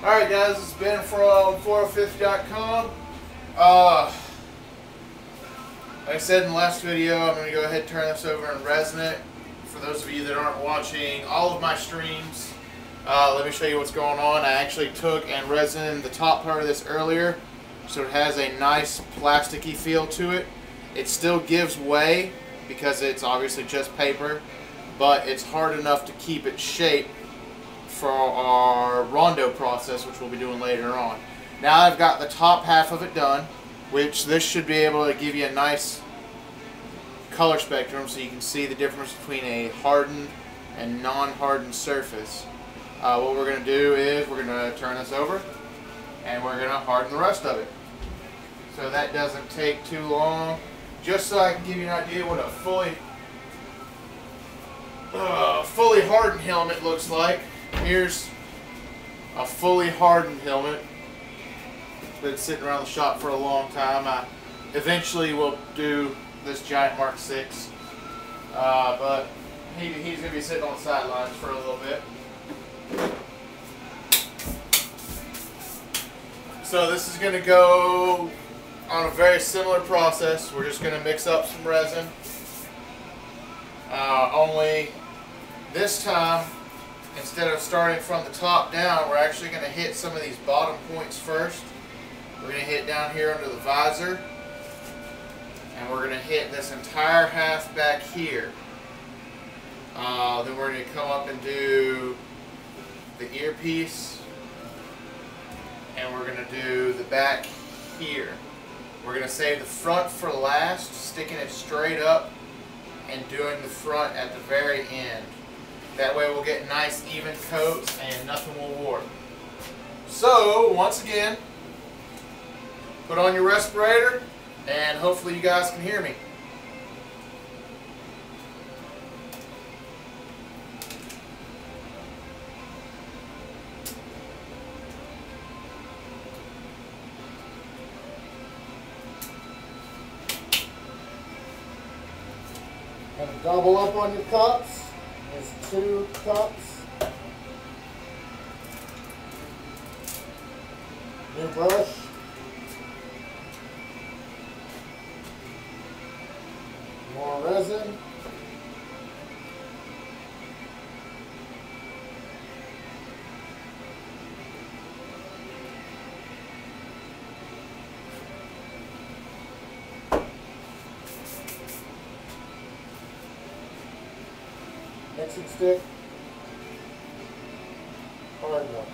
Alright guys, it's Ben from 405th.com. Like I said in the last video, I'm going to go ahead and turn this over and resin it. For those of you that aren't watching all of my streams, let me show you what's going on. I actually took and resined the top part of this earlier, so it has a nice plasticky feel to it. It still gives way because it's obviously just paper, but it's hard enough to keep its shape for our rondo process, which we'll be doing later on. Now I've got the top half of it done, which this should be able to give you a nice color spectrum so you can see the difference between a hardened and non-hardened surface. What we're going to do is we're going to turn this over and we're going to harden the rest of it. So that doesn't take too long. Just so I can give you an idea what a fully hardened helmet looks like. Here's a fully hardened helmet. It's been sitting around the shop for a long time. I eventually will do this giant Mark 6, but he's going to be sitting on the sidelines for a little bit. So this is going to go on a very similar process. We're just going to mix up some resin. Only this time, instead of starting from the top down, we're actually going to hit some of these bottom points first. We're going to hit down here under the visor, and we're going to hit this entire half back here. Then we're going to come up and do the earpiece, and we're going to do the back here. We're going to save the front for last, sticking it straight up and doing the front at the very end. That way we'll get nice even coats and nothing will warp. So once again, put on your respirator and hopefully you guys can hear me. And double up on your cups. There's 2 cups. New brush. More resin. Mixing stick. Hard enough.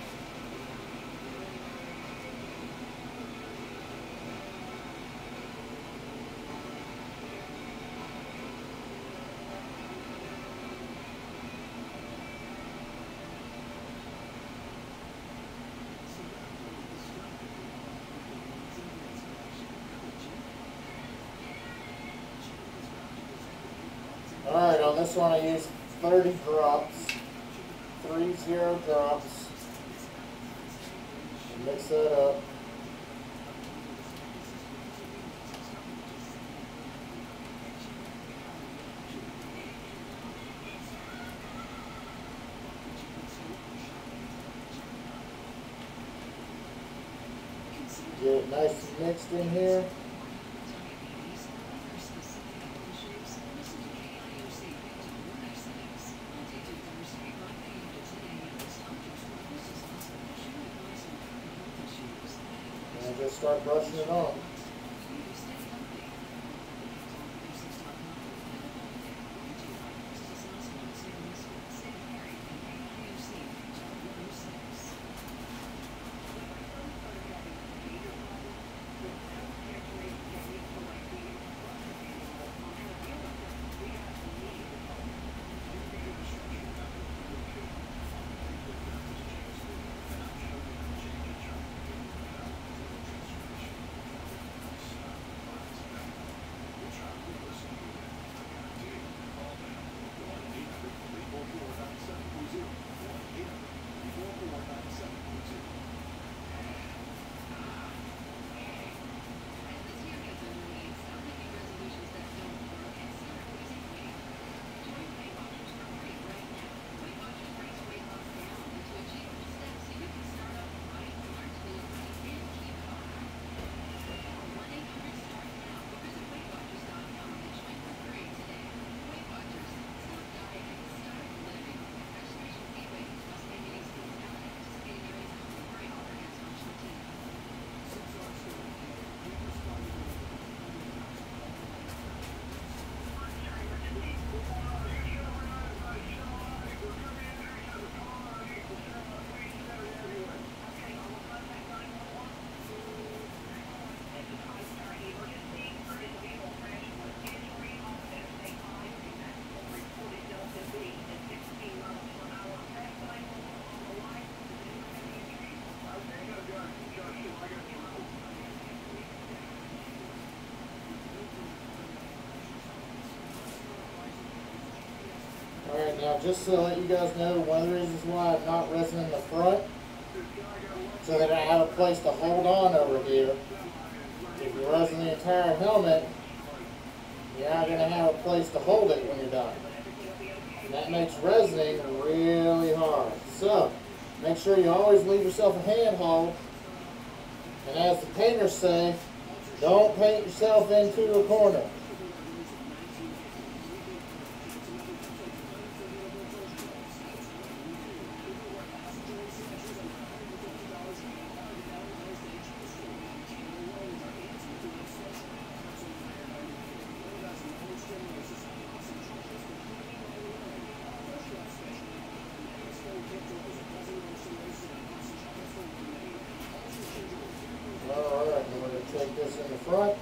Alright, on this one I used 30 drops, 30 drops, and mix that up. Get it nice and mixed in here. And just start brushing it on. Alright, now just to let you guys know, one of the reasons why I'm not resining the front, so that I have a place to hold on over here. If you resin the entire helmet, you're not going to have a place to hold it when you're done. And that makes resining really hard. So, make sure you always leave yourself a handhold. And as the painters say, don't paint yourself into a corner. Alright, I'm going to take this in the front.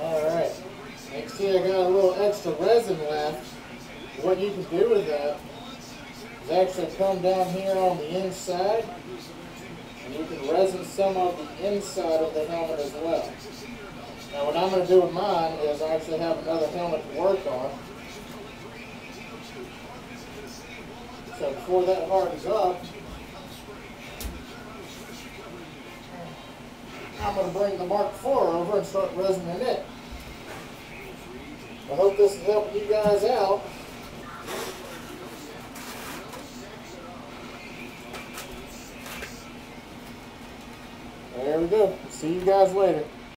Alright, you can see I got a little extra resin left. What you can do with that is actually come down here on the inside, and you can resin some of the inside of the helmet as well. Now what I'm going to do with mine is I actually have another helmet to work on. So before that hardens up, I'm going to bring the Mark IV over and start resining it. I hope this is helping you guys out. There we go. See you guys later.